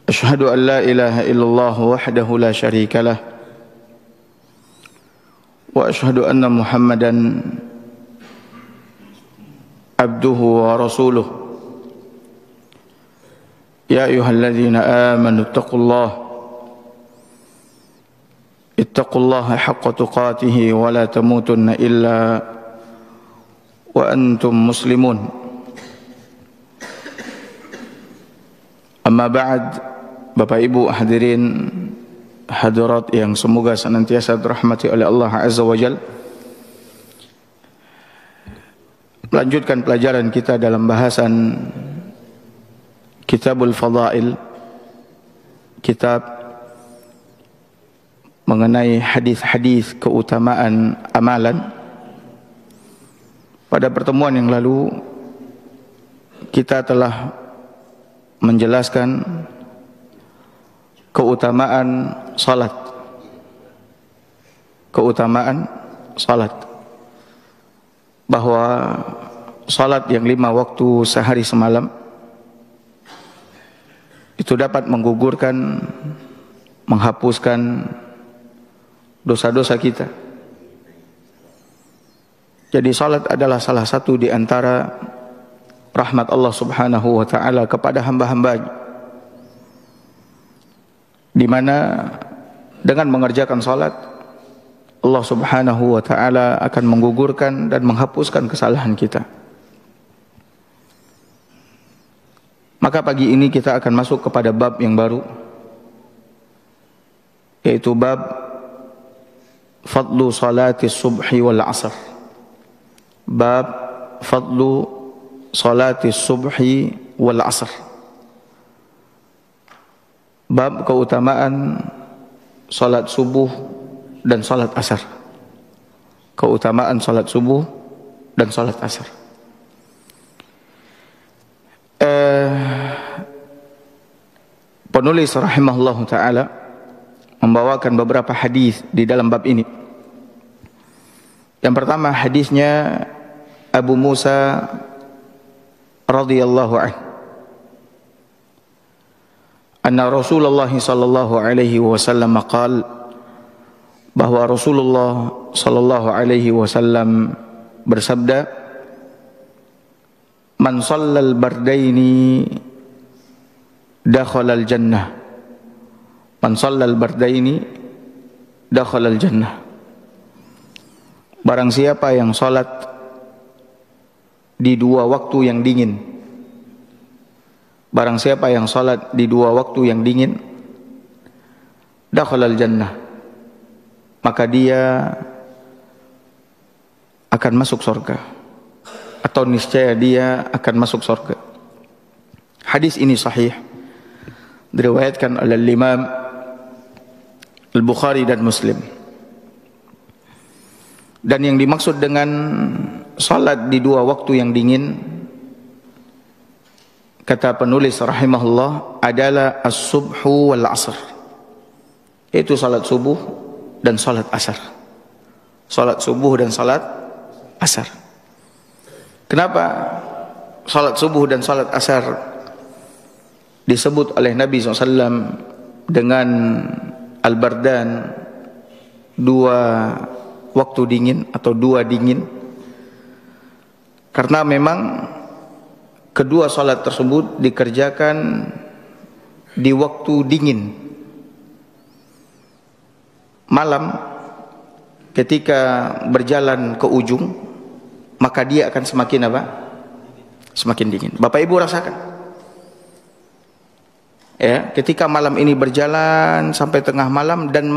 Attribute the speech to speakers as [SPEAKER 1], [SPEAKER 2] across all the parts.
[SPEAKER 1] أشهد أن لا إله إلا الله وحده لا شريك له وأشهد أن محمدا عبده ورسوله يا أيها الذين آمنوا اتقوا الله حق تقاته ولا تموتن إلا وأنتم مسلمون أما بعد. Bapak Ibu hadirin hadirat yang semoga senantiasa dirahmati oleh Allah Azza wa Jalla. Melanjutkan pelajaran kita dalam bahasan Kitabul Fadail, kitab mengenai hadis-hadis keutamaan amalan. Pada pertemuan yang lalu kita telah menjelaskan keutamaan salat. Bahwa salat yang 5 waktu sehari semalam itu dapat menggugurkan, menghapuskan dosa-dosa kita. Jadi salat adalah salah satu di antara rahmat Allah Subhanahu wa taala kepada hamba-hambanya, di mana dengan mengerjakan salat Allah Subhanahu wa taala akan menggugurkan dan menghapuskan kesalahan kita. Maka pagi ini kita akan masuk kepada bab yang baru, yaitu bab fadlu salatis subhi wal asr. Bab fadlu salatis subhi wal asr. Bab keutamaan salat subuh dan salat asar. Keutamaan salat subuh dan salat asar. Penulis rahimahullahu taala membawakan beberapa hadis di dalam bab ini. Yang pertama hadisnya Abu Musa radhiyallahu anhu, anna Rasulullah sallallahu alaihi wasallam qaal, bahwa Rasulullah sallallahu alaihi wasallam bersabda, man shallal bardaini dakhala al jannah. Man shallal bardaini dakhala al jannah. Barang siapa yang salat di 2 waktu yang dingin, barang siapa yang salat di 2 waktu yang dingin, dakhalal jannah, maka dia akan masuk surga, atau niscaya dia akan masuk surga. Hadis ini sahih, diriwayatkan oleh Imam Al-Bukhari dan Muslim. Dan yang dimaksud dengan salat di 2 waktu yang dingin, kata penulis rahimahullah, adalah as-subhu wal asr, yaitu salat subuh dan salat asar. Salat subuh dan salat asar. Kenapa salat subuh dan salat asar disebut oleh Nabi SAW dengan al-bardan, 2 waktu dingin atau 2 dingin? Karena memang kedua salat tersebut dikerjakan di waktu dingin. Malam ketika berjalan ke ujung, maka dia akan semakin apa? Semakin dingin. Bapak Ibu rasakan. Ya, ketika malam ini berjalan sampai tengah malam, dan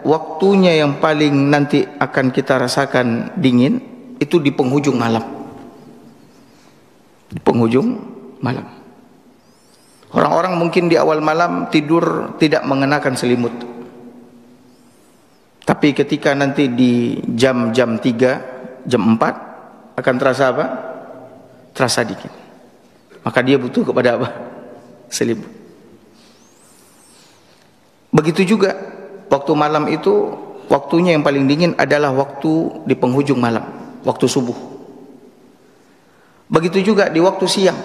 [SPEAKER 1] waktunya yang paling nanti akan kita rasakan dingin itu di penghujung malam. Di penghujung malam. Orang-orang mungkin di awal malam tidur tidak mengenakan selimut. Tapi ketika nanti di jam 3, jam 4 akan terasa apa? Terasa dingin. Maka dia butuh kepada apa? Selimut. Begitu juga waktu malam itu, waktunya yang paling dingin adalah waktu di penghujung malam, waktu subuh. Begitu juga di waktu siang.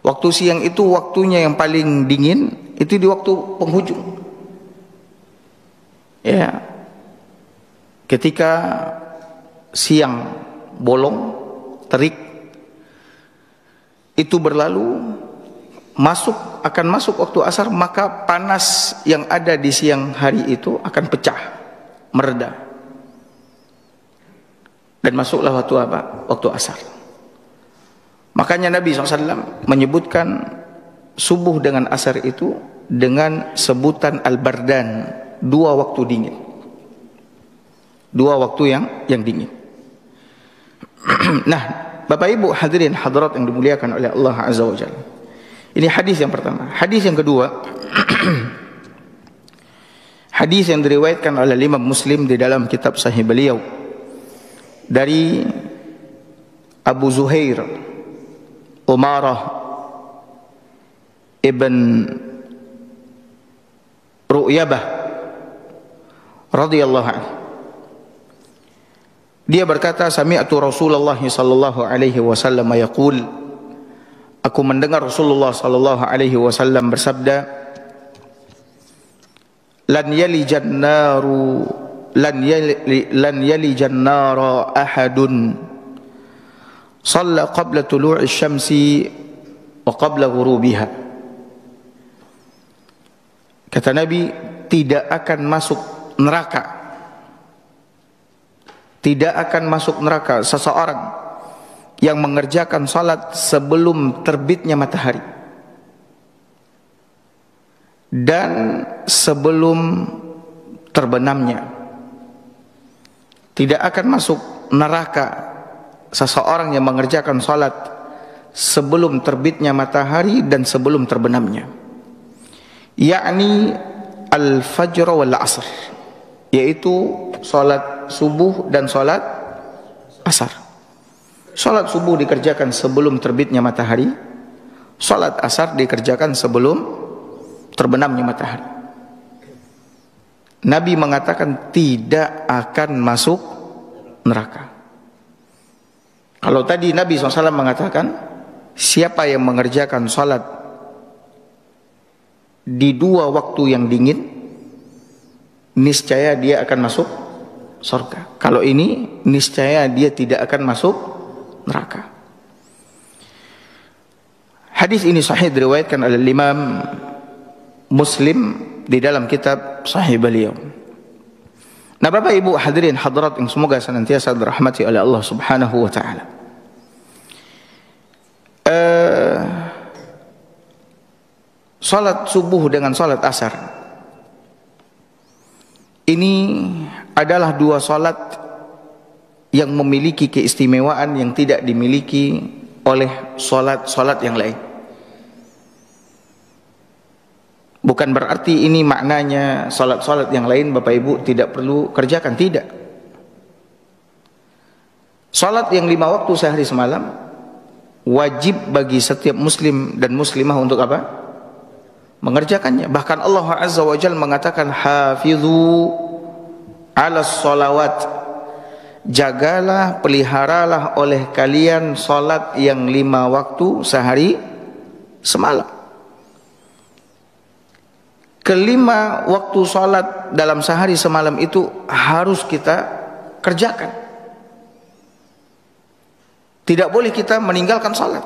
[SPEAKER 1] Waktu siang itu waktunya yang paling dingin, itu di waktu penghujung. Ya. Ketika siang bolong, terik, itu berlalu, akan masuk waktu asar, maka panas yang ada di siang hari itu akan pecah, mereda, dan masuklah waktu apa? Waktu asar. Makanya Nabi SAW menyebutkan subuh dengan asar itu dengan sebutan al-bardan, dua waktu dingin, dua waktu yang dingin. Nah, Bapak Ibu hadirin hadirat yang dimuliakan oleh Allah Azza wa Jalla, ini hadis yang pertama. Hadis yang kedua, hadis yang diriwayatkan oleh Imam Muslim di dalam kitab Sahih beliau dari Abu Zuhair Umarah ibn Ru'yabah radhiyallahu anhu. Dia berkata, sami'tu Rasulullah sallallahu alaihi wasallam yaqul, aku mendengar Rasulullah sallallahu alaihi wasallam bersabda, lan yalijan nara ahadun shalla qabla tulu'i syamsi wa qabla ghurubiha. Kata Nabi, tidak akan masuk neraka, tidak akan masuk neraka seseorang yang mengerjakan salat sebelum terbitnya matahari dan sebelum terbenamnya. Tidak akan masuk neraka seseorang yang mengerjakan salat sebelum terbitnya matahari dan sebelum terbenamnya, yakni al-fajr wal asr, yaitu salat subuh dan salat asar. Salat subuh dikerjakan sebelum terbitnya matahari, salat asar dikerjakan sebelum terbenamnya matahari. Nabi mengatakan tidak akan masuk neraka. Kalau tadi Nabi SAW mengatakan, siapa yang mengerjakan salat di dua waktu yang dingin, niscaya dia akan masuk surga. Kalau ini, niscaya dia tidak akan masuk neraka. Hadis ini sahih diriwayatkan oleh Imam Muslim di dalam kitab Sahih beliau. Nah, Bapak Ibu hadirin hadirat yang semoga senantiasa dirahmati oleh Allah Subhanahu wa taala. Salat subuh dengan salat asar ini adalah dua salat yang memiliki keistimewaan yang tidak dimiliki oleh salat-salat yang lain. Bukan berarti ini maknanya salat-salat yang lain Bapak Ibu tidak perlu kerjakan, tidak. Salat yang 5 waktu sehari semalam wajib bagi setiap muslim dan muslimah untuk apa? Mengerjakannya. Bahkan Allah Azza wa Jalla mengatakan, hafizu ala sholawat, jagalah, peliharalah oleh kalian salat yang 5 waktu sehari semalam. Kelima waktu salat dalam sehari semalam itu harus kita kerjakan. Tidak boleh kita meninggalkan salat.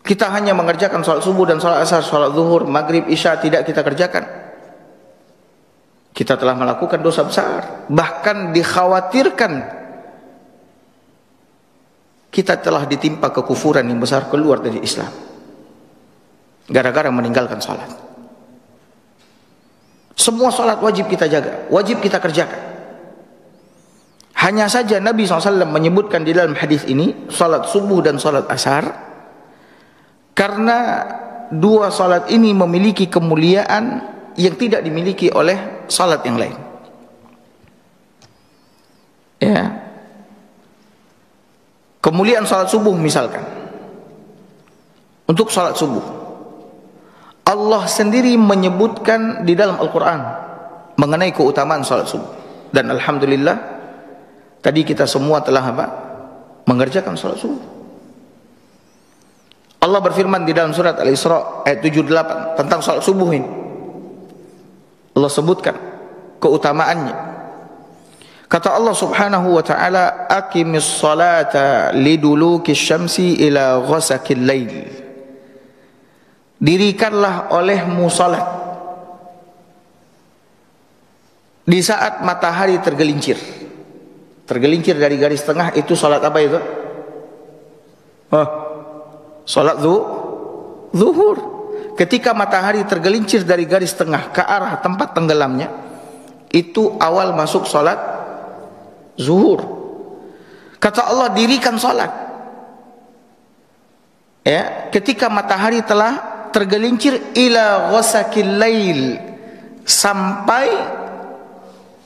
[SPEAKER 1] Kita hanya mengerjakan salat subuh dan salat asar, salat zuhur, maghrib, isya tidak kita kerjakan. Kita telah melakukan dosa besar. Bahkan dikhawatirkan kita telah ditimpa kekufuran yang besar, keluar dari Islam gara-gara meninggalkan salat. Semua salat wajib kita jaga, wajib kita kerjakan. Hanya saja Nabi SAW menyebutkan di dalam hadis ini salat subuh dan salat asar, karena dua salat ini memiliki kemuliaan yang tidak dimiliki oleh salat yang lain. Ya. Kemuliaan salat subuh misalkan, untuk salat subuh Allah sendiri menyebutkan di dalam Al-Quran mengenai keutamaan salat subuh. Dan alhamdulillah tadi kita semua telah apa? Mengerjakan salat subuh. Allah berfirman di dalam surat Al-Isra ayat 78 tentang salat subuh ini. Allah sebutkan keutamaannya. Kata Allah Subhanahu wa taala, "Aqimis salata liduluki syamsi ila ghasaqil lail." Dirikanlah olehmu salat di saat matahari tergelincir. Tergelincir dari garis tengah, itu salat apa itu? Salat zuhur. Ketika matahari tergelincir dari garis tengah ke arah tempat tenggelamnya, itu awal masuk salat zuhur. Kata Allah, dirikan salat ya, ketika matahari telah tergelincir ila ghasaqil lail, sampai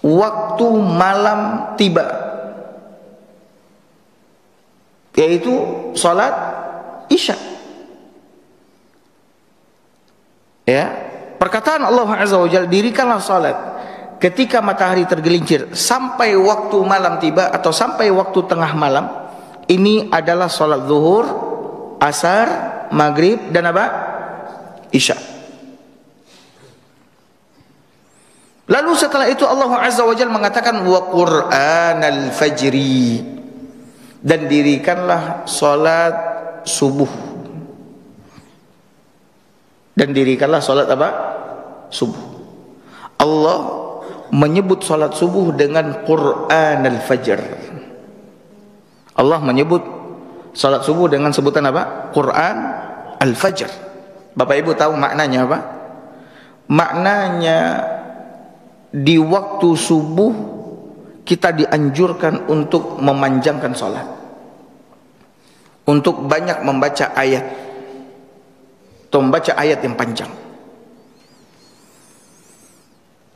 [SPEAKER 1] waktu malam tiba, yaitu salat Isya. Ya, perkataan Allah Azza wa Jalla, dirikanlah salat ketika matahari tergelincir sampai waktu malam tiba atau sampai waktu tengah malam. Ini adalah salat zuhur, asar, maghrib dan apa? Isya. Lalu setelah itu Allah Azza wa Jalla mengatakan wa Qur'anal fajri, dan dirikanlah salat subuh. Dan dirikanlah salat apa? Subuh. Allah menyebut salat subuh dengan Qur'anal fajr. Allah menyebut salat subuh dengan sebutan apa? Qur'an al-fajr. Bapak Ibu tahu maknanya apa? Maknanya, di waktu subuh kita dianjurkan untuk memanjangkan salat, untuk banyak membaca ayat atau membaca ayat yang panjang.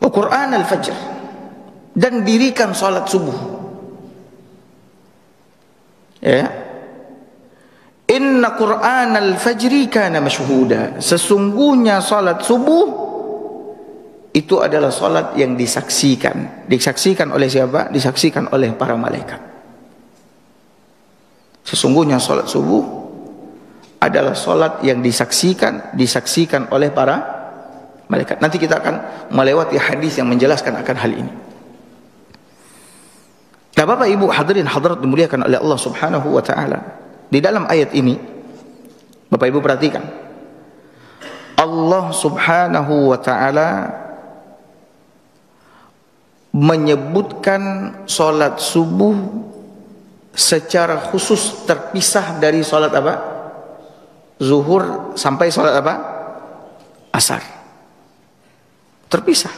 [SPEAKER 1] Al-Quran al-Fajr, dan dirikan salat subuh. Ya, inna Quran al-Fajri kana mashhuda, sesungguhnya salat subuh itu adalah salat yang disaksikan. Disaksikan oleh siapa? Disaksikan oleh para malaikat. Sesungguhnya salat subuh adalah salat yang disaksikan oleh para malaikat. Nanti kita akan melewati hadis yang menjelaskan akan hal ini. Nah, Bapak Ibu hadirin hadirat dimuliakan oleh Allah Subhanahu wa taala, di dalam ayat ini Bapak Ibu perhatikan, Allah Subhanahu wa taala menyebutkan salat subuh secara khusus terpisah dari salat apa? Zuhur sampai salat apa? Asar. Terpisah.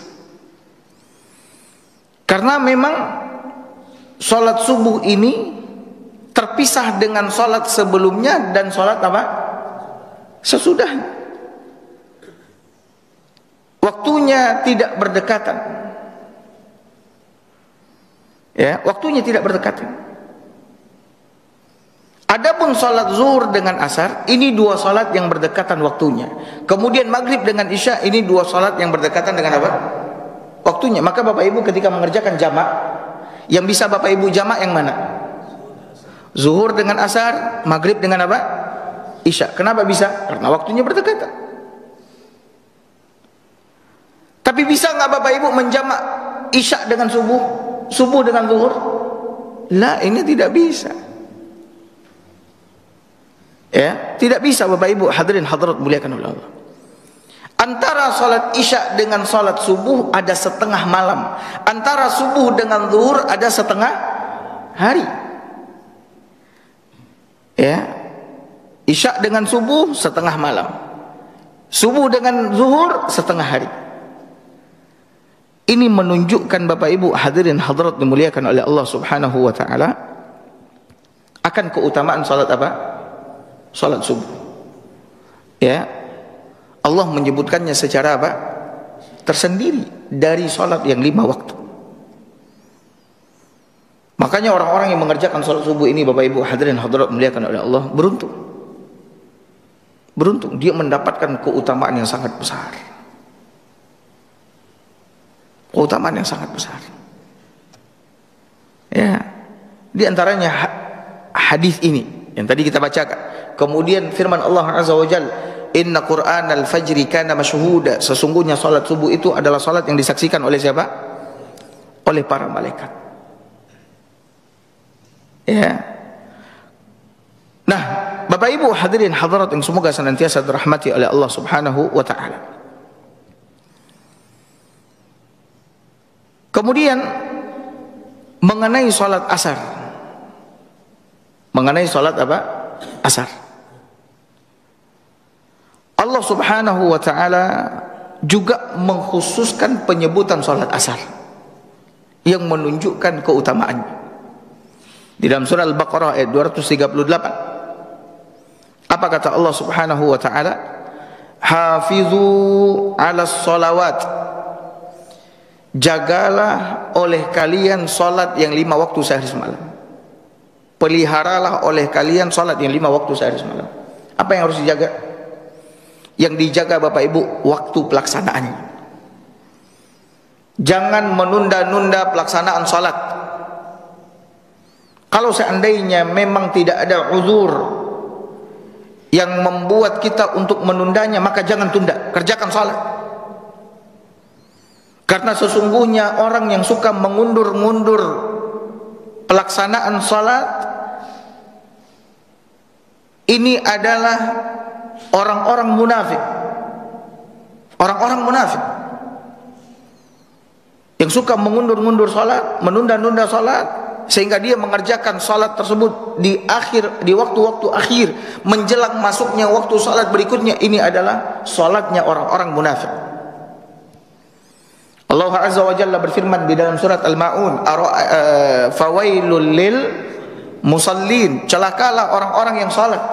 [SPEAKER 1] Karena memang salat subuh ini terpisah dengan salat sebelumnya dan salat apa? Sesudahnya. Waktunya tidak berdekatan. Ya, waktunya tidak berdekatan. Adapun salat zuhur dengan asar, ini dua salat yang berdekatan waktunya. Kemudian maghrib dengan isya, ini dua salat yang berdekatan dengan apa? Waktunya. Maka Bapak Ibu ketika mengerjakan jamak, yang bisa Bapak Ibu jamak yang mana? Zuhur dengan asar, maghrib dengan apa? Isya. Kenapa bisa? Karena waktunya berdekatan. Tapi bisa nggak Bapak Ibu menjamak isya dengan subuh, subuh dengan zuhur? Lah, ini tidak bisa. Ya, tidak bisa Bapak Ibu hadirin hadirat muliakan oleh Allah. Antara salat isya dengan salat subuh ada setengah malam. Antara subuh dengan zuhur ada setengah hari. Ya. Isya dengan subuh setengah malam. Subuh dengan zuhur setengah hari. Ini menunjukkan Bapak Ibu hadirin hadirat dimuliakan oleh Allah Subhanahu wa taala akan keutamaan salat apa? Salat subuh. Ya. Allah menyebutkannya secara apa? Tersendiri dari salat yang 5 waktu. Makanya orang-orang yang mengerjakan salat subuh ini Bapak Ibu hadirin hadirat muliakan oleh Allah beruntung. Beruntung, dia mendapatkan keutamaan yang sangat besar. Keutamaan yang sangat besar. Ya. Di antaranya hadis ini yang tadi kita bacakan. Kemudian firman Allah Azza wa Jalla, inna Qur'anal fajri kana masyhuda, sesungguhnya salat subuh itu adalah salat yang disaksikan oleh siapa? Oleh para malaikat. Ya. Nah, Bapak Ibu hadirin hadirat yang semoga senantiasa dirahmati oleh Allah Subhanahu wa taala. Kemudian mengenai salat asar. Mengenai salat apa? Asar. Allah Subhanahu wa taala juga mengkhususkan penyebutan salat asar yang menunjukkan keutamaannya. Di dalam surah Al-Baqarah ayat 238. Apa kata Allah Subhanahu wa taala? Hafizu 'alas shalawat. Jagalah oleh kalian salat yang 5 waktu sehari semalam. Peliharalah oleh kalian salat yang 5 waktu sehari semalam. Apa yang harus dijaga? Yang dijaga Bapak Ibu, waktu pelaksanaannya. Jangan menunda-nunda pelaksanaan salat. Kalau seandainya memang tidak ada uzur yang membuat kita untuk menundanya, maka jangan tunda, kerjakan salat. Karena sesungguhnya orang yang suka mengundur-ngundur pelaksanaan salat, ini adalah orang-orang munafik. Orang-orang munafik yang suka mengundur-ngundur salat, menunda-nunda salat, sehingga dia mengerjakan salat tersebut di waktu-waktu akhir menjelang masuknya waktu salat berikutnya. Ini adalah salatnya orang-orang munafik. Allah Azza wa Jalla berfirman di dalam surat Al-Maun, fawailul lil musallin, celakalah orang-orang yang salat.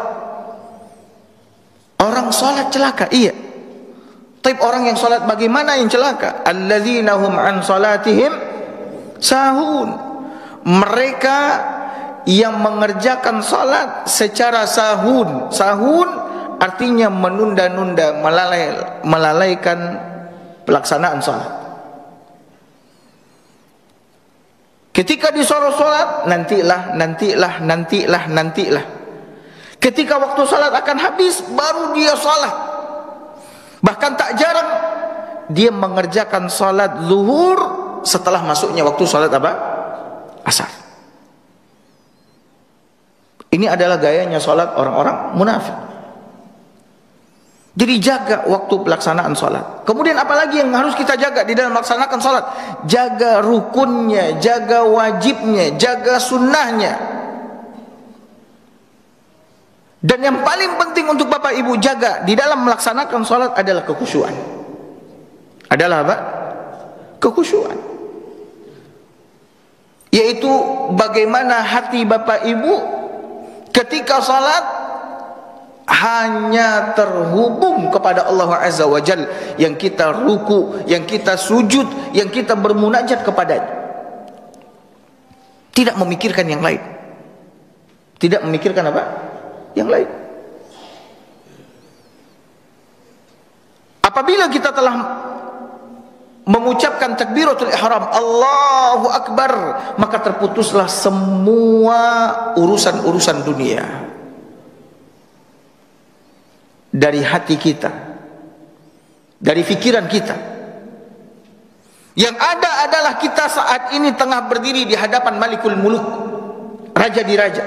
[SPEAKER 1] Orang salat celaka, iya. Tapi orang yang salat bagaimana yang celaka? Alladzina hum an salatihim sahun. Mereka yang mengerjakan salat secara sahun. Sahun artinya menunda-nunda, melalaikan pelaksanaan salat. Ketika disuruh salat, nantilah. Ketika waktu salat akan habis, baru dia salat. Bahkan tak jarang dia mengerjakan salat zuhur setelah masuknya waktu salat apa? Asar. Ini adalah gayanya salat orang-orang munafik. Jadi jaga waktu pelaksanaan salat. Kemudian apalagi yang harus kita jaga di dalam melaksanakan salat? Jaga rukunnya, jaga wajibnya, jaga sunnahnya. Dan yang paling penting untuk Bapak Ibu jaga di dalam melaksanakan salat adalah kekhusyuan. Adalah apa? Kekhusyuan. Yaitu bagaimana hati Bapak Ibu ketika salat hanya terhubung kepada Allah Azza wa Jalla, yang kita ruku, yang kita sujud, yang kita bermunajat kepadanya. Tidak memikirkan yang lain. Tidak memikirkan apa? Yang lain. Apabila kita telah mengucapkan takbiratul ihram, Allahu Akbar, maka terputuslah semua urusan-urusan dunia dari hati kita, dari pikiran kita. Yang ada adalah kita saat ini tengah berdiri di hadapan Malikul Muluk, Raja di Raja.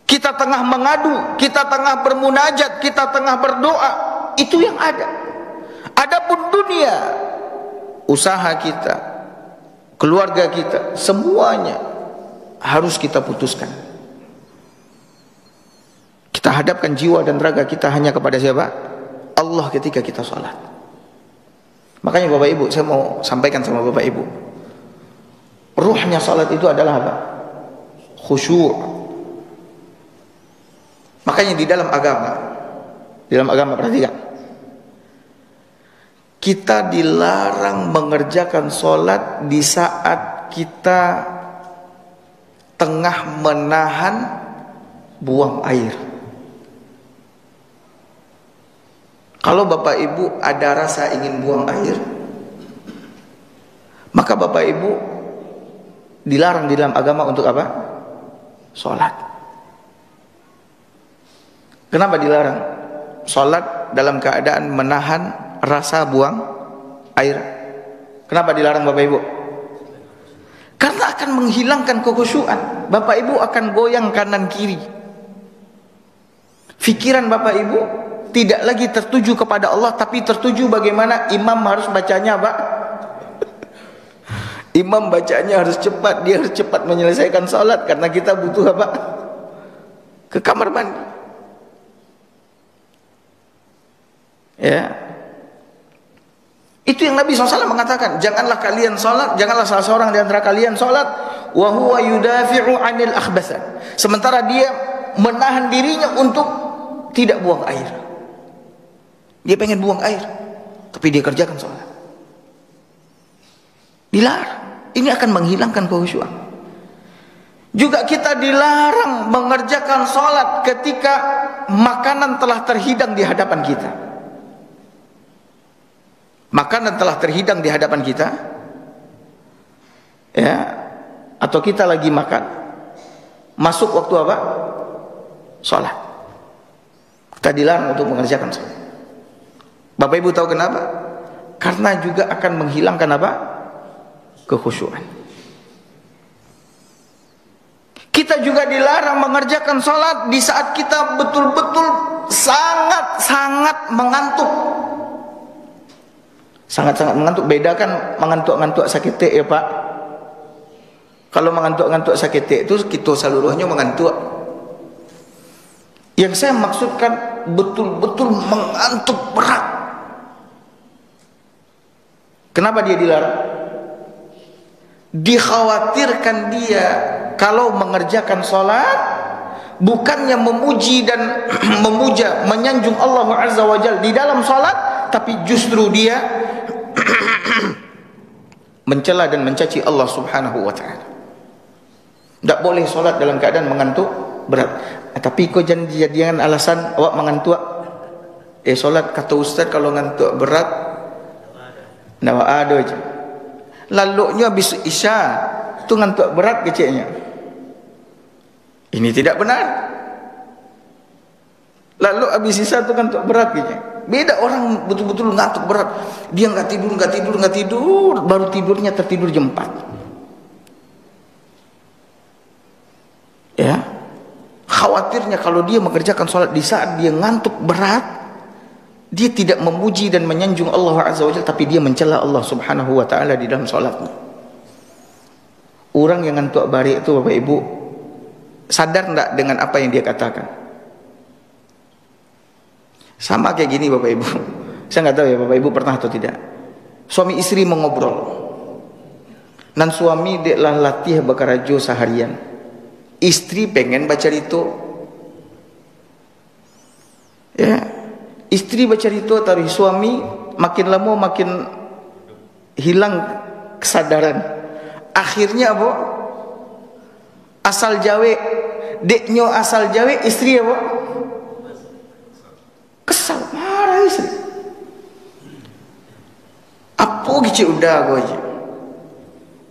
[SPEAKER 1] Kita tengah mengadu, kita tengah bermunajat, kita tengah berdoa. Itu yang ada. Adapun dunia, usaha kita, keluarga kita, semuanya harus kita putuskan. Kita hadapkan jiwa dan raga kita hanya kepada siapa? Allah ketika kita salat. Makanya Bapak Ibu, saya mau sampaikan sama Bapak Ibu, ruhnya salat itu adalah apa? Khusyuk. Makanya di dalam agama perhatikan, kita dilarang mengerjakan salat di saat kita tengah menahan buang air. Kalau Bapak Ibu ada rasa ingin buang air, maka Bapak Ibu dilarang di dalam agama untuk apa? sholat. Kenapa dilarang? Sholat dalam keadaan menahan rasa buang air. Kenapa dilarang Bapak Ibu? Karena akan menghilangkan kekhusyuan. Bapak Ibu akan goyang kanan kiri. Pikiran Bapak Ibu tidak lagi tertuju kepada Allah, tapi tertuju bagaimana imam harus bacanya, Pak. Imam bacanya harus cepat, dia harus cepat menyelesaikan salat karena kita butuh apa? Ke kamar mandi. Ya. Itu yang Nabi SAW mengatakan, janganlah kalian salat, janganlah salah seorang di antara kalian salat wa huwa yudafi'u 'anil akhbatsan. Sementara dia menahan dirinya untuk tidak buang air. Dia pengen buang air, tapi dia kerjakan salat. Dilarang. Ini akan menghilangkan kekhusyuan. Juga kita dilarang mengerjakan salat ketika makanan telah terhidang di hadapan kita. Makanan telah terhidang di hadapan kita, ya, atau kita lagi makan, masuk waktu apa? Salat. Kita dilarang untuk mengerjakan salat. Bapak Ibu tahu kenapa? Karena juga akan menghilangkan apa? Kekhusyuan. Kita juga dilarang mengerjakan salat di saat kita betul-betul sangat-sangat mengantuk. Sangat-sangat mengantuk. Bedakan mengantuk-ngantuk sakit ya Pak. Kalau mengantuk-ngantuk sakit itu kita seluruhnya mengantuk. Yang saya maksudkan betul-betul mengantuk berat. Kenapa dia dilarang? Dikhawatirkan dia kalau mengerjakan salat bukannya memuji dan memuja, menyanjung Allah Azza wa Jalla di dalam salat, tapi justru dia mencela dan mencaci Allah Subhanahu wa taala. Tak boleh salat dalam keadaan mengantuk berat. Tapi kau jangan jadikan alasan awak mengantuk. Salat kata ustaz kalau ngantuk berat nak ada aja. Lalunya habis isya tu ngantuk berat kecilnya. Ini tidak benar. Lalu habis isya tu ngantuk berat kecilnya. Beda orang betul-betul ngantuk berat. Dia enggak tidur, baru tidurnya tertidur jam 4. Ya. Khawatirnya kalau dia mengerjakan salat di saat dia ngantuk berat, dia tidak memuji dan menyanjung Allah Azza wa Jalla, tapi dia mencela Allah Subhanahu wa taala di dalam salatnya. Orang yang ngantuk barik itu Bapak Ibu sadar enggak dengan apa yang dia katakan? Sama kayak gini Bapak Ibu. Saya enggak tahu ya Bapak Ibu pernah atau tidak. Suami istri mengobrol. Dan suami deklah latih bakarajo seharian. Istri pengen baca itu. Ya. Istri baca itu taruh suami makin lama makin hilang kesadaran. Akhirnya apa? Asal Jawa, deknyo asal Jawa, istri apa? Kesal, marah istri. Apa kecil udah aku aja.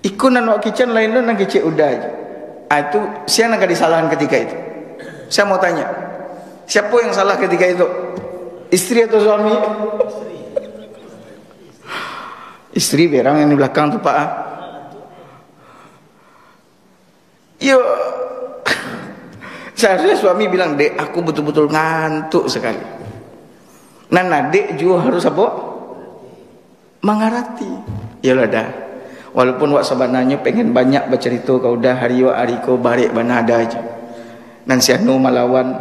[SPEAKER 1] Ikut nak kitchen lain nak kecil udah aja. Itu siapa yang disalahan ketika itu? Saya mau tanya, siapa yang salah ketika itu? Istri atau suami? Istri berang yang di belakang tu Pak. Yo, seharusnya suami bilang, dek aku betul-betul ngantuk sekali. Nah dek juga harus apa? Mengarati. Ya lah dah. Walaupun wak sebenarnya pengen banyak bercerita kau dah hari wak hari kau barik mana ada aja. Nan si anu malawan,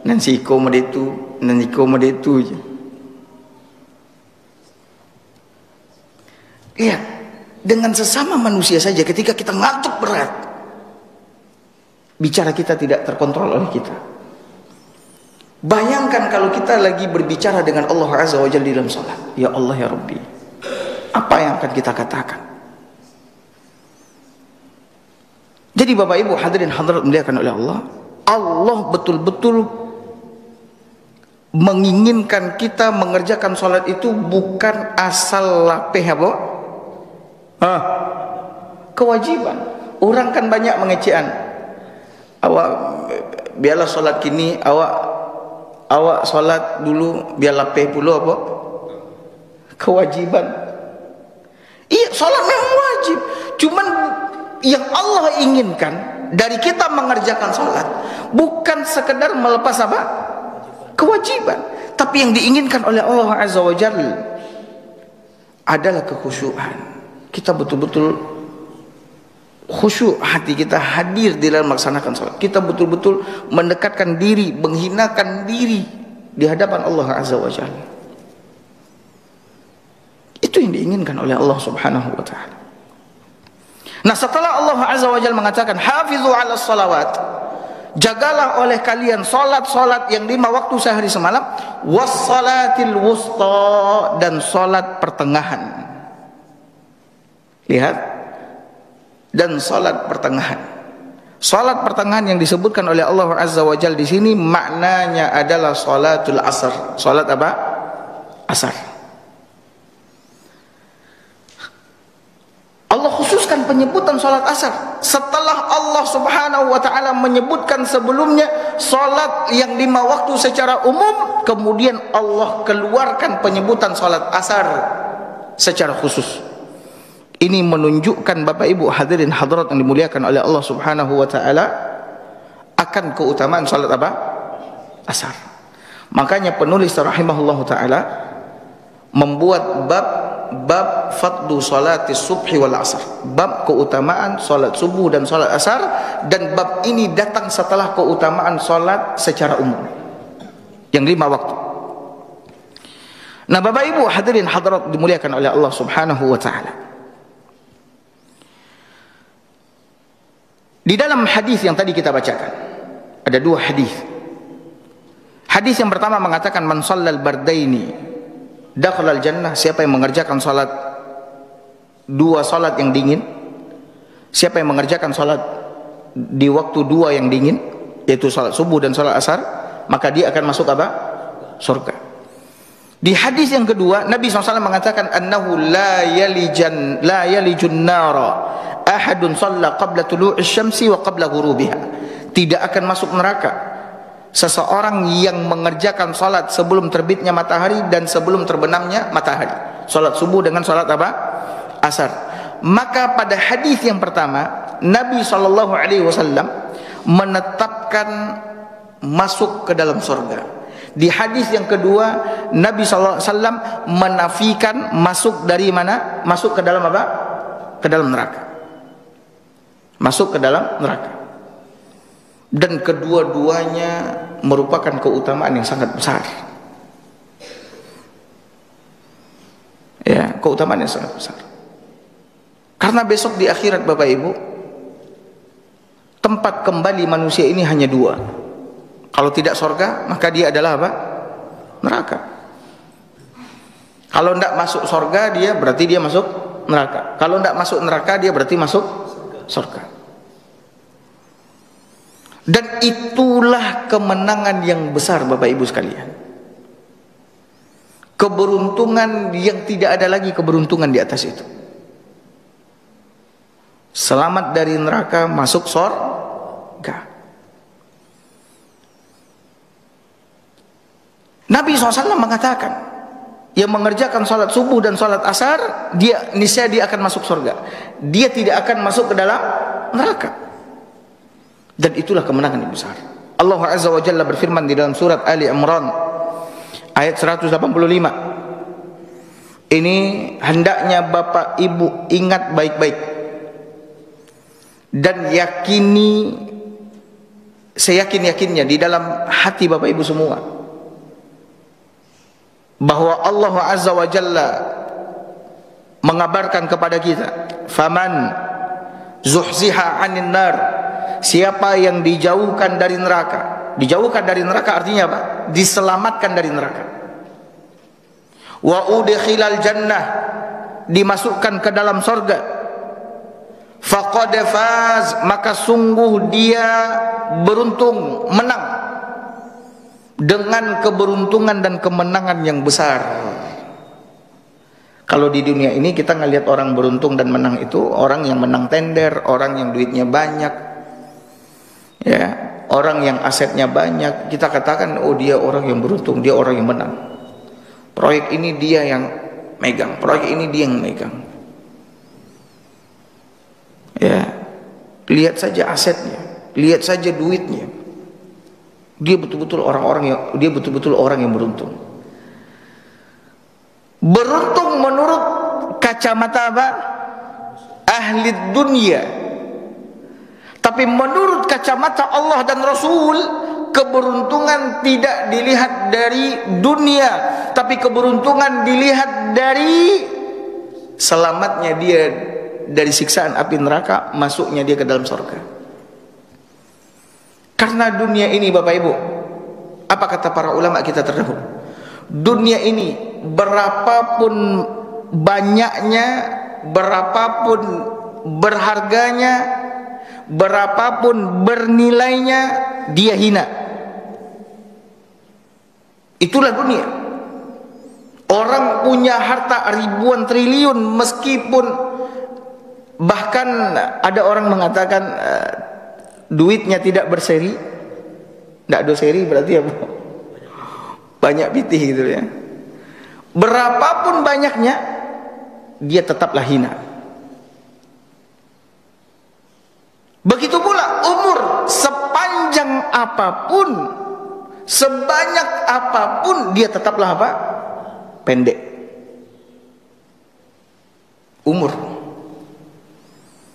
[SPEAKER 1] nan si iko medetu. Naniko medetu je. Lihat, dengan sesama manusia saja ketika kita ngantuk berat, bicara kita tidak terkontrol oleh kita. Bayangkan kalau kita lagi berbicara dengan Allah Azza wa Jalla di dalam salat. Ya Allah ya Rabbi, apa yang akan kita katakan? Jadi Bapak Ibu hadirin hadirat dimuliakan oleh Allah, Allah betul-betul menginginkan kita mengerjakan salat itu bukan asal lapeh apa? Kewajiban. Orang kan banyak mengecehan. Awak biarlah solat kini, awak solat dulu biar lapeh dulu apa? Kewajiban. Iya, solat memang wajib. Cuman yang Allah inginkan dari kita mengerjakan solat bukan sekedar melepas apa? Kewajiban. Tapi yang diinginkan oleh Allah Azza wa Jalla adalah kekhusyuan. Kita betul-betul khusyuk, hati kita hadir di dalam melaksanakan salat. Kita betul-betul mendekatkan diri, menghinakan diri di hadapan Allah Azza wa Jalla. Itu yang diinginkan oleh Allah Subhanahu wa taala. Nah, setelah Allah Azza wa Jalla mengatakan hafizu 'alas salawat, jagalah oleh kalian salat-salat yang 5 waktu sehari semalam, wassalatil wusta, dan salat pertengahan. Lihat, dan salat pertengahan. Salat pertengahan yang disebutkan oleh Allah Azza wa Jalla di sini maknanya adalah salatul asar. Salat apa? Asar. Allah khususkan penyebutan salat asar setelah Allah Subhanahu wa taala menyebutkan sebelumnya salat yang 5 waktu secara umum, kemudian Allah keluarkan penyebutan salat asar secara khusus. Ini menunjukkan Bapak Ibu hadirin hadirat yang dimuliakan oleh Allah Subhanahu wa taala akan keutamaan salat apa? Asar. Makanya penulis rahimahullahu taala membuat bab fadlu salati subhi wal asar, bab keutamaan salat subuh dan salat asar, dan bab ini datang setelah keutamaan salat secara umum yang 5 waktu. Nah, Bapak Ibu hadirin hadirat dimuliakan oleh Allah Subhanahu wa taala, di dalam hadis yang tadi kita bacakan ada 2 hadis. Hadis yang pertama mengatakan man shallal bardaini dakhalal jannah, siapa yang mengerjakan salat 2 salat yang dingin, siapa yang mengerjakan salat di waktu 2 yang dingin, yaitu salat subuh dan salat asar, maka dia akan masuk apa? Surga. Di hadis yang kedua Nabi SAW mengatakan annahu la yalijun nara ahadun shalla qabla tulu'is syamsi wa qabla ghurubiha. Tidak akan masuk neraka seseorang yang mengerjakan salat sebelum terbitnya matahari dan sebelum terbenamnya matahari. Salat subuh dengan salat apa? Asar. Maka pada hadis yang pertama Nabi SAW menetapkan masuk ke dalam surga. Di hadis yang kedua Nabi SAW menafikan masuk dari mana? Masuk ke dalam apa? Ke dalam neraka. Masuk ke dalam neraka. Dan kedua-duanya merupakan keutamaan yang sangat besar. Ya, keutamaan yang sangat besar. Karena besok di akhirat Bapak Ibu, tempat kembali manusia ini hanya 2. Kalau tidak surga, maka dia adalah apa? Neraka. Kalau tidak masuk surga, dia berarti dia masuk neraka. Kalau tidak masuk neraka, dia berarti masuk surga. Dan itulah kemenangan yang besar Bapak Ibu sekalian. Keberuntungan yang tidak ada lagi keberuntungan di atas itu. Selamat dari neraka, masuk surga. Nabi SAW mengatakan yang mengerjakan salat subuh dan salat asar, dia niscaya dia akan masuk surga. Dia tidak akan masuk ke dalam neraka. Dan itulah kemenangan yang besar. Allah Azza wa Jalla berfirman di dalam surat Ali Imran ayat 185. Ini hendaknya Bapak Ibu ingat baik-baik dan yakini, seyakin-yakinnya di dalam hati Bapak Ibu semua, bahwa Allah Azza wa Jalla mengabarkan kepada kita, faman zuhziha 'anil nar, siapa yang dijauhkan dari neraka. Dijauhkan dari neraka artinya apa? Diselamatkan dari neraka. Wa udkhilal jannah, dimasukkan ke dalam surga. Faqad faz, maka sungguh dia beruntung, menang dengan keberuntungan dan kemenangan yang besar. Kalau di dunia ini kita ngelihat orang beruntung dan menang itu orang yang menang tender, orang yang duitnya banyak, Ya, orang yang asetnya banyak, kita katakan oh dia orang yang beruntung, dia orang yang menang. Proyek ini dia yang megang, proyek ini dia yang megang. Ya, lihat saja asetnya, lihat saja duitnya. Dia betul-betul orang yang beruntung. Beruntung menurut kacamata apa? Ahli dunia. Tapi menurut kacamata Allah dan Rasul, keberuntungan tidak dilihat dari dunia, tapi keberuntungan dilihat dari selamatnya dia dari siksaan api neraka, masuknya dia ke dalam surga. Karena dunia ini Bapak Ibu, apa kata para ulama kita terdahulu? Dunia ini berapapun banyaknya, berapapun berharganya, berapapun bernilainya, dia hina. Itulah dunia. Orang punya harta ribuan triliun, meskipun bahkan ada orang mengatakan duitnya tidak berseri. Tidak ada seri berarti apa? Banyak pitih gitu ya. Berapapun banyaknya, dia tetaplah hina. Begitu pula umur, sepanjang apapun, sebanyak apapun, dia tetaplah apa? Pendek. Umur.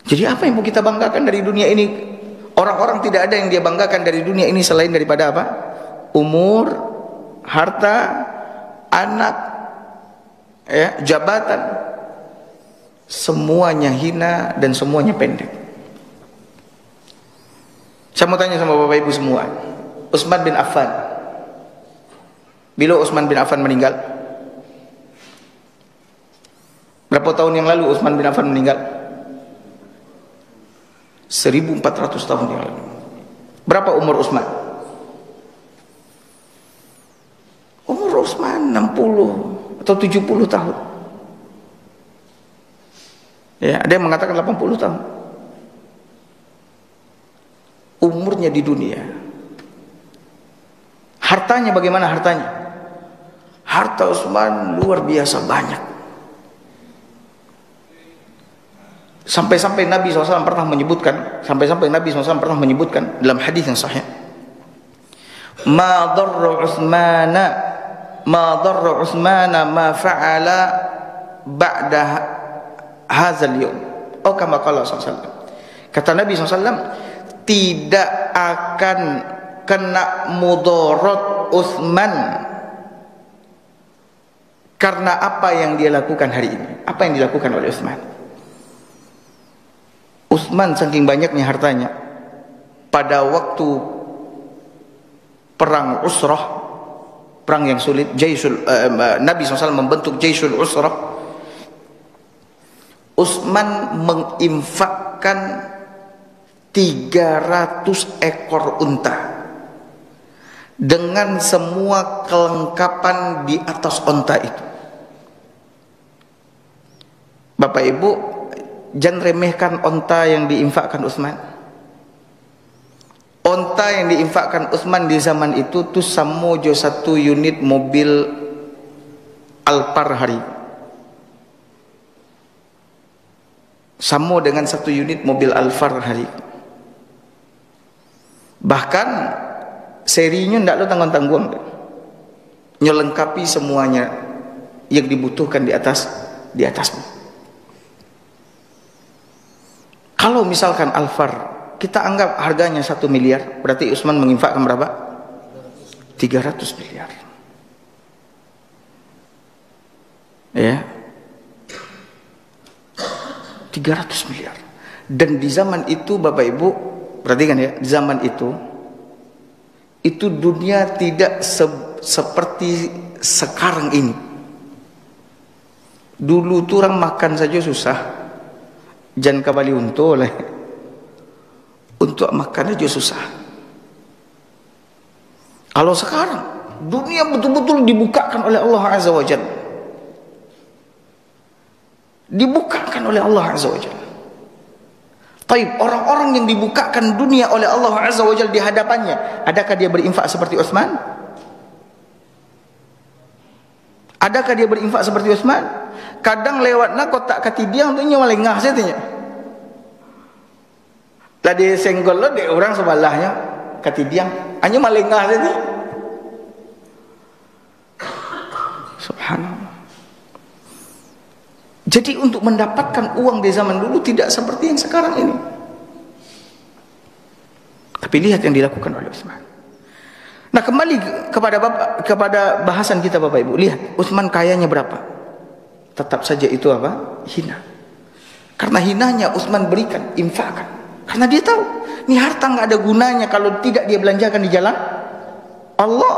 [SPEAKER 1] Jadi apa yang mau kita banggakan dari dunia ini? Orang-orang tidak ada yang dia banggakan dari dunia ini selain daripada apa? Umur, harta, anak, ya, jabatan. Semuanya hina dan semuanya pendek. Saya mau tanya sama Bapak Ibu semua, Utsman bin Affan, bila Utsman bin Affan meninggal, berapa tahun yang lalu Utsman bin Affan meninggal? 1400 tahun yang lalu. Berapa umur Utsman? Umur Utsman 60 atau 70 tahun. Ya, ada yang mengatakan 80 tahun. Umurnya di dunia. Hartanya bagaimana hartanya? Harta Utsman luar biasa banyak. Sampai-sampai Nabi SAW pernah menyebutkan, dalam hadis yang sahih, ma darra Utsmana ma fa'ala ba'da hadzal yawm. Oh, kama qala sallallahu. Kata Nabi SAW, tidak akan kena mudarat Utsman karena apa yang dia lakukan hari ini. Apa yang dilakukan oleh Utsman? Utsman saking banyaknya hartanya, pada waktu perang Usrah, perang yang sulit, Nabi SAW membentuk Jaisul Usrah. Utsman menginfakkan 300 ekor unta dengan semua kelengkapan di atas unta itu. Bapak Ibu, jangan remehkan unta yang diinfakkan Utsman. Unta yang diinfakkan Utsman di zaman itu tuh samojo 1 unit mobil Alphard hari. Sama dengan 1 unit mobil Alphard hari. Bahkan serinya tidak lo tanggung-tanggung, nyelengkapi semuanya yang dibutuhkan di atasmu. Kalau misalkan Alphard kita anggap harganya 1 miliar, berarti Utsman menginfakkan berapa? 300 miliar. Ya, 300 miliar. Dan di zaman itu Bapak Ibu, perhatikan ya, di zaman itu dunia tidak seperti sekarang ini. Dulu tuh orang makan saja susah, jangan kembali untuk makan aja susah. Kalau sekarang dunia betul-betul dibukakan oleh Allah Azza wa Jalla, dibukakan oleh Allah Azza wa Jalla. Taib, orang-orang yang dibukakan dunia oleh Allah Azza wa Jalla di hadapannya, adakah dia berinfak seperti Utsman? Adakah dia berinfak seperti Utsman? Kadang lewatna kotak katidiang tu nya malengah saja. Lah dia senggol lo de orang sebelahnya katidiang, hanya malengah saja. Subhanallah. Jadi untuk mendapatkan uang di zaman dulu tidak seperti yang sekarang ini. Tapi lihat yang dilakukan oleh Utsman. Nah, kembali kepada bahasan kita Bapak Ibu. Lihat, Utsman kayanya berapa? Tetap saja itu apa? Hina. Karena hinanya Utsman berikan, infakkan. Karena dia tahu, ini harta nggak ada gunanya kalau tidak dia belanjakan di jalan Allah.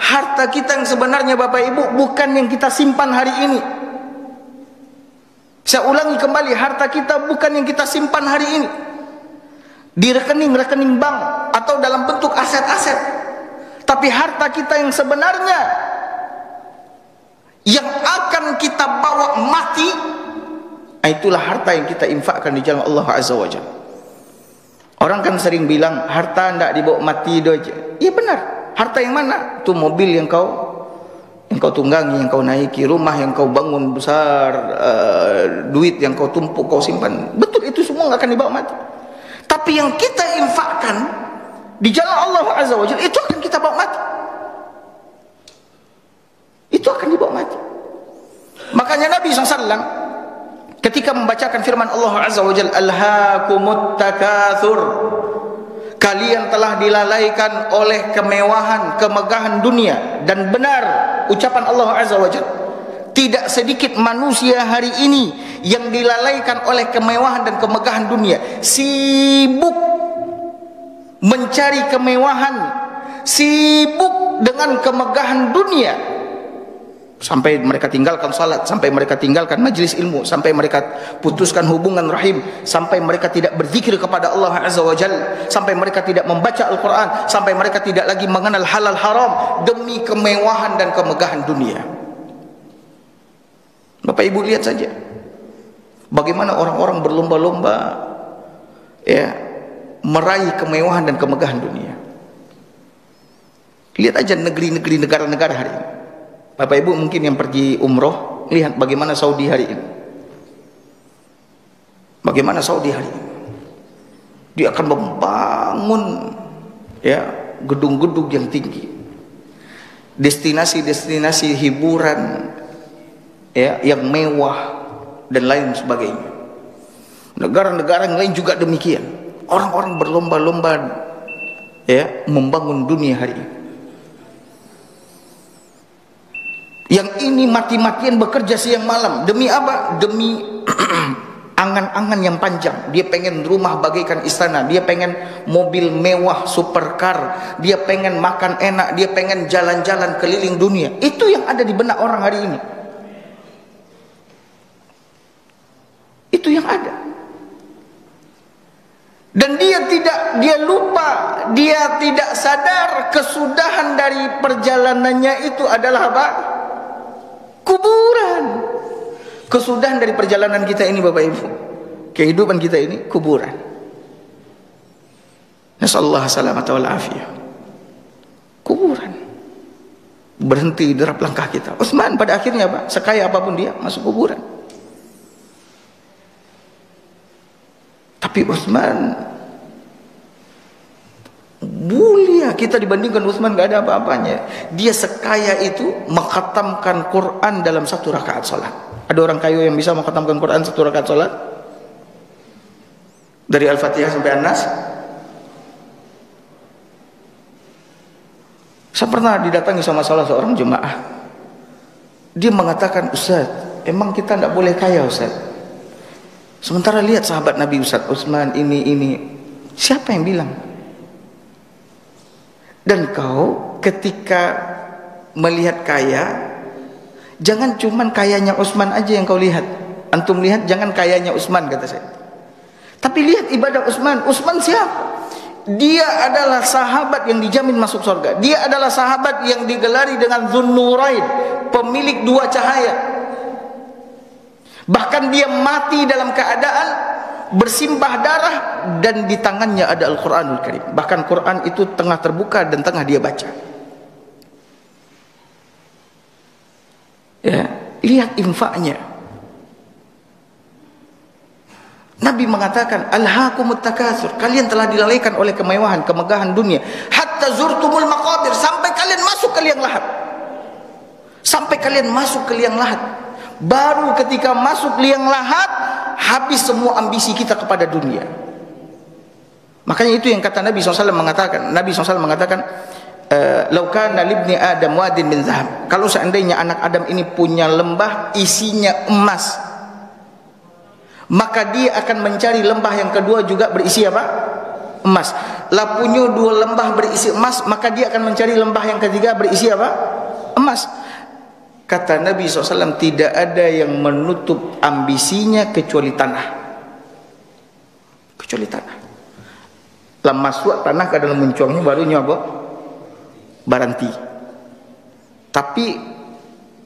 [SPEAKER 1] Harta kita yang sebenarnya Bapak Ibu bukan yang kita simpan hari ini. Saya ulangi kembali, harta kita bukan yang kita simpan hari ini di rekening-rekening bank atau dalam bentuk aset-aset. Tapi harta kita yang sebenarnya yang akan kita bawa mati, itulah harta yang kita infakkan di jalan Allah Azza wa Jalla. Orang kan sering bilang harta tidak dibawa mati doja. Iya benar. Harta yang mana? Itu mobil yang kau tunggangi, yang kau naiki, rumah yang kau bangun besar, duit yang kau tumpuk, kau simpan. Betul, itu semua nggak akan dibawa mati. Tapi yang kita infakkan di jalan Allah Azza wa Jalla, itu akan kita bawa mati. Itu akan dibawa mati. Makanya Nabi SAW ketika membacakan firman Allah Azza wa Jalla, alhaakumut takatsur, kalian telah dilalaikan oleh kemewahan, kemegahan dunia. Dan benar ucapan Allah Azza wa Jalla, tidak sedikit manusia hari ini yang dilalaikan oleh kemewahan dan kemegahan dunia. Sibuk mencari kemewahan, sibuk dengan kemegahan dunia, sampai mereka tinggalkan salat, sampai mereka tinggalkan majlis ilmu, sampai mereka putuskan hubungan rahim, sampai mereka tidak berzikir kepada Allah Azza wa Jalla, sampai mereka tidak membaca Al-Quran, sampai mereka tidak lagi mengenal halal haram demi kemewahan dan kemegahan dunia. Bapak Ibu lihat saja bagaimana orang-orang berlomba-lomba ya meraih kemewahan dan kemegahan dunia. Lihat aja negeri-negeri, negara-negara hari ini. Bapak Ibu mungkin yang pergi umroh, lihat bagaimana Saudi hari ini. Bagaimana Saudi hari ini. Dia akan membangun ya gedung-gedung yang tinggi, destinasi-destinasi hiburan ya yang mewah dan lain sebagainya. Negara-negara yang lain juga demikian. Orang-orang berlomba-lomba ya membangun dunia hari ini. Yang ini mati-matian bekerja siang malam. Demi apa? Demi angan-angan yang panjang. Dia pengen rumah bagaikan istana, dia pengen mobil mewah supercar, dia pengen makan enak, dia pengen jalan-jalan keliling dunia. Itu yang ada di benak orang hari ini. Itu yang ada. Dan dia lupa, dia tidak sadar kesudahan dari perjalanannya itu adalah apa? Kuburan. Kesudahan dari perjalanan kita ini Bapak Ibu, kehidupan kita ini kuburan. Nasallahu salamata wal afiyah. Kuburan. Berhenti derap langkah kita. Utsman pada akhirnya apa? Sekaya apapun dia masuk kuburan. Tapi Utsman mulia kita dibandingkan Utsman, gak ada apa-apanya. Dia sekaya itu mengkhatamkan Quran dalam satu rakaat salat. Ada orang kaya yang bisa mengkhatamkan Quran satu rakaat salat? Dari Al-Fatihah sampai An-Nas? Saya pernah didatangi sama salah seorang jemaah. Dia mengatakan, Ustaz, emang kita tidak boleh kaya Ustaz? Sementara lihat sahabat Nabi Ustaz, Utsman ini. Siapa yang bilang? Dan kau ketika melihat kaya, jangan cuman kayanya Utsman aja yang kau lihat. Antum lihat jangan kayanya Utsman, kata saya. Tapi lihat ibadah Utsman. Utsman siapa? Dia adalah sahabat yang dijamin masuk surga. Dia adalah sahabat yang digelari dengan Dzunnurain, pemilik dua cahaya. Bahkan dia mati dalam keadaan bersimbah darah, dan di tangannya ada Al-Quranul Karim. Bahkan Quran itu tengah terbuka dan tengah dia baca. Ya, lihat infaknya. Nabi mengatakan, alhaakumut takatsur, kalian telah dilalaikan oleh kemewahan, kemegahan dunia, hatta zurtumul maqabir, sampai kalian masuk ke liang lahat. Sampai kalian masuk ke liang lahat. Baru ketika masuk liang lahat, habis semua ambisi kita kepada dunia. Makanya itu yang kata Nabi SAW mengatakan. Nabi SAW mengatakan, "Lau kana libni Adam wadin min zahab." Kalau seandainya anak Adam ini punya lembah isinya emas, maka dia akan mencari lembah yang kedua juga berisi apa? Emas. Lah punya 2 lembah berisi emas, maka dia akan mencari lembah yang ketiga berisi apa? Emas. Kata Nabi SAW, tidak ada yang menutup ambisinya kecuali tanah. Kecuali tanah. Lah masuk tanah ke dalam mencuangnya baru nyoba baranti. Tapi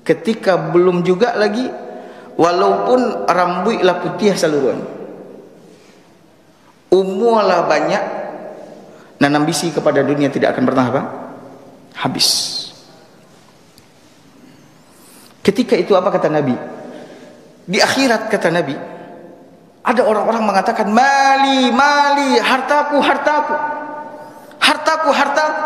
[SPEAKER 1] ketika belum juga lagi, walaupun rambut lah putih saluran, umur lah banyak, dan ambisi kepada dunia tidak akan pernah apa? Habis. Ketika itu apa kata Nabi? Di akhirat kata Nabi, ada orang-orang mengatakan, mali, mali, hartaku, hartaku, hartaku, hartaku.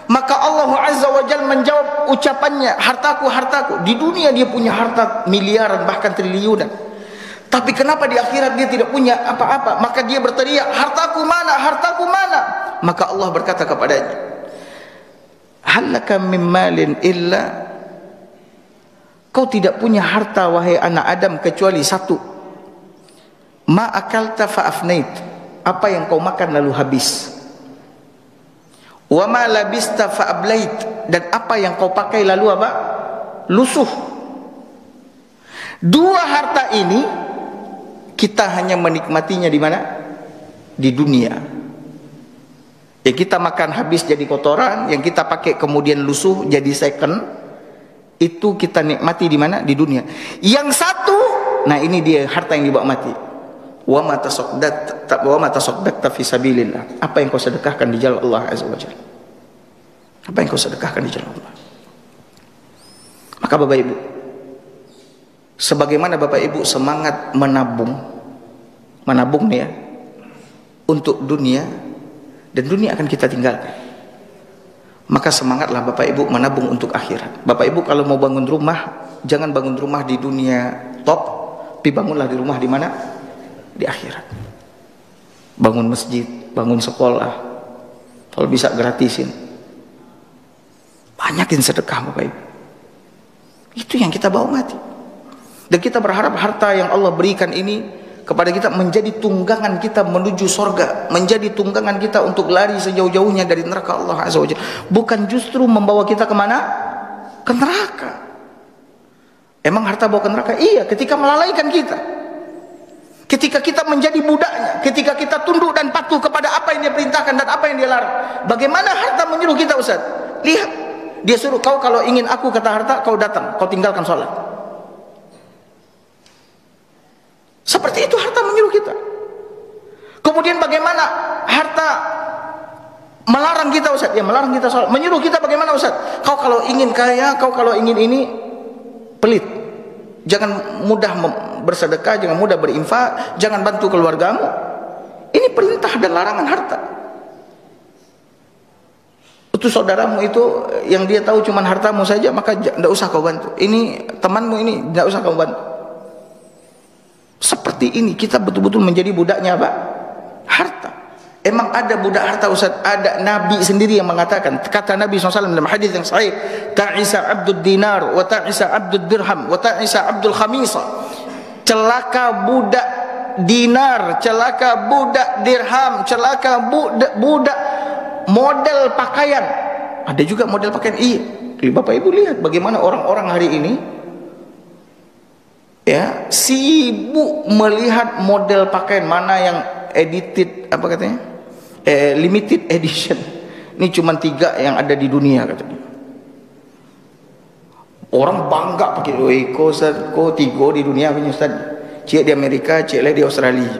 [SPEAKER 1] Maka Allah Azza wa Jalla menjawab ucapannya, hartaku, hartaku. Di dunia dia punya harta miliaran, bahkan triliunan. Tapi kenapa di akhirat dia tidak punya apa-apa? Maka dia berteriak, hartaku mana, hartaku mana? Maka Allah berkata kepadanya, halaka min malin illa, kau tidak punya harta wahai anak Adam kecuali satu, ma akalta fa afnait, apa yang kau makan lalu habis, wa ma labista fa ablait, dan apa yang kau pakai lalu apa? Lusuh. 2 harta ini kita hanya menikmatinya di mana? Di dunia. Yang kita makan habis jadi kotoran, yang kita pakai kemudian lusuh jadi second, itu kita nikmati di mana? Di dunia. Yang satu, nah ini dia harta yang dibawa mati. Wa ma tasaddaqta fi sabilillah. Apa yang kau sedekahkan di jalan Allah Azza wa Jalla? Apa yang kau sedekahkan di jalan Allah? Maka Bapak Ibu, sebagaimana Bapak Ibu semangat menabung nih ya, untuk dunia, dan dunia akan kita tinggalkan, maka semangatlah Bapak Ibu menabung untuk akhirat. Bapak Ibu kalau mau bangun rumah, jangan bangun rumah di dunia top, tapi bangunlah di rumah di mana? Di akhirat. Bangun masjid, bangun sekolah, kalau bisa gratisin. Banyakin sedekah Bapak Ibu. Itu yang kita bawa mati. Dan kita berharap harta yang Allah berikan ini kepada kita menjadi tunggangan kita menuju sorga, menjadi tunggangan kita untuk lari sejauh-jauhnya dari neraka Allah Azza wa Jalla. Bukan justru membawa kita kemana? Ke neraka. Emang harta bawa ke neraka? Iya, ketika melalaikan kita, ketika kita menjadi budaknya, ketika kita tunduk dan patuh kepada apa yang dia perintahkan dan apa yang dia larang. Bagaimana harta menyuruh kita, Ustaz? Lihat, dia suruh kau kalau ingin aku, kata harta, kau datang, kau tinggalkan sholat. Seperti itu harta menyuruh kita. Kemudian bagaimana harta melarang kita, Ustaz? Ya, melarang kita sholat. Menyuruh kita bagaimana, Ustaz? Kau kalau ingin kaya, kau kalau ingin ini, pelit. Jangan mudah bersedekah, jangan mudah berinfak, jangan bantu keluargamu. Ini perintah dan larangan harta. Itu saudaramu itu yang dia tahu cuma hartamu saja, maka tidak usah kau bantu. Ini temanmu ini, tidak usah kau bantu. Seperti ini kita betul-betul menjadi budaknya apa? Harta. Emang ada budak harta, Ustaz? Ada. Nabi sendiri yang mengatakan, kata Nabi SAW dalam hadis yang sahih, ta'isa abdud dinar wa ta'isa abdud dirham wa ta'isa abdul khamisa. Celaka budak dinar, celaka budak dirham, celaka budak model pakaian. Ada juga model pakaian. Iya, Bapak Ibu lihat bagaimana orang-orang hari ini ya sibuk melihat model pakaian mana yang edited, apa katanya, limited edition. Ini cuma 3 yang ada di dunia katanya. Orang bangga pakai ko 3 di dunia punya, Ustaz. Cik di Amerika, cik di Australia.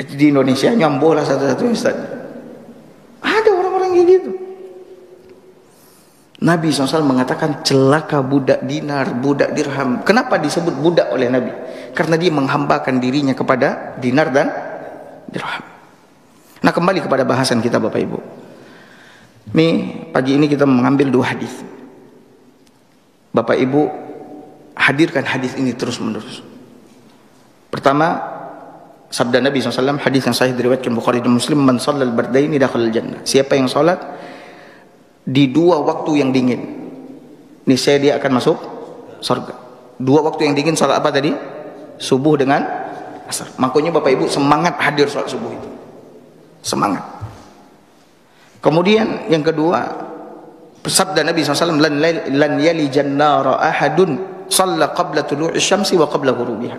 [SPEAKER 1] Di Indonesia nyambola satu-satunya Ustaz. Ada orang-orang kayak gitu. Nabi SAW mengatakan celaka budak dinar, budak dirham. Kenapa disebut budak oleh Nabi? Karena dia menghambakan dirinya kepada dinar dan dirham. Nah, kembali kepada bahasan kita Bapak Ibu. Pagi ini kita mengambil 2 hadis. Bapak Ibu hadirkan hadis ini terus menerus. Pertama, sabda Nabi SAW, hadis yang sahih diriwayatkan Bukhari dan Muslim, man shallal bardaini dakhala al-jannah. Siapa yang salat di 2 waktu yang dingin, niscaya dia akan masuk surga. 2 waktu yang dingin salat apa tadi? Subuh dengan asar. Makanya Bapak Ibu semangat hadir salat subuh itu. Semangat. Kemudian yang kedua, sabda Nabi SAW, lan yalijan nara ahadun shalla qabla tulu'i syamsi wa qabla ghurubiha.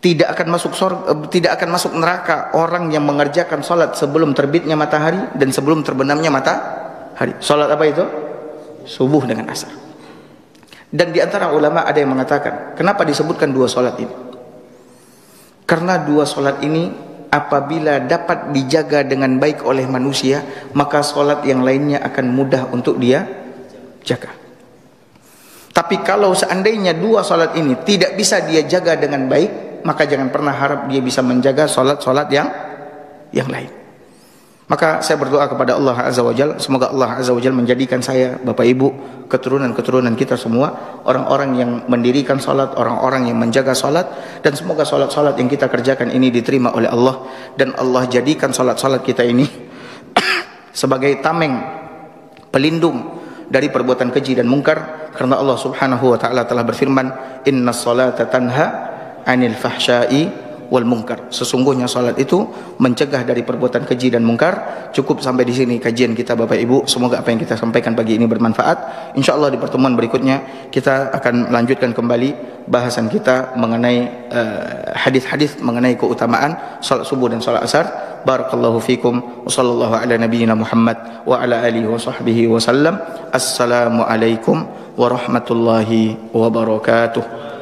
[SPEAKER 1] Tidak akan masuk neraka orang yang mengerjakan salat sebelum terbitnya matahari dan sebelum terbenamnya matahari. Salat apa itu? Subuh dengan asar. Dan di antara ulama ada yang mengatakan, kenapa disebutkan 2 salat ini? Karena 2 salat ini apabila dapat dijaga dengan baik oleh manusia, maka salat yang lainnya akan mudah untuk dia jaga. Tapi kalau seandainya 2 salat ini tidak bisa dia jaga dengan baik, maka jangan pernah harap dia bisa menjaga salat-salat yang lain. Maka saya berdoa kepada Allah Azza wa Jalla, semoga Allah Azza wa Jalla menjadikan saya, Bapak Ibu, keturunan-keturunan kita semua orang-orang yang mendirikan salat, orang-orang yang menjaga salat, dan semoga salat-salat yang kita kerjakan ini diterima oleh Allah, dan Allah jadikan salat-salat kita ini sebagai tameng pelindung dari perbuatan keji dan mungkar, karena Allah Subhanahu wa taala telah berfirman, innas salata tanha 'anil fahsya'i wal munkar. Sesungguhnya salat itu mencegah dari perbuatan keji dan mungkar. Cukup sampai di sini kajian kita Bapak Ibu. Semoga apa yang kita sampaikan pagi ini bermanfaat. Insyaallah di pertemuan berikutnya kita akan melanjutkan kembali bahasan kita mengenai hadis-hadis mengenai keutamaan salat subuh dan salat asar. Barakallahu fikum wa sallallahu ala nabiyyina Muhammad wa ala alihi wa sahbihi wa sallam. Assalamualaikum warahmatullahi wabarakatuh.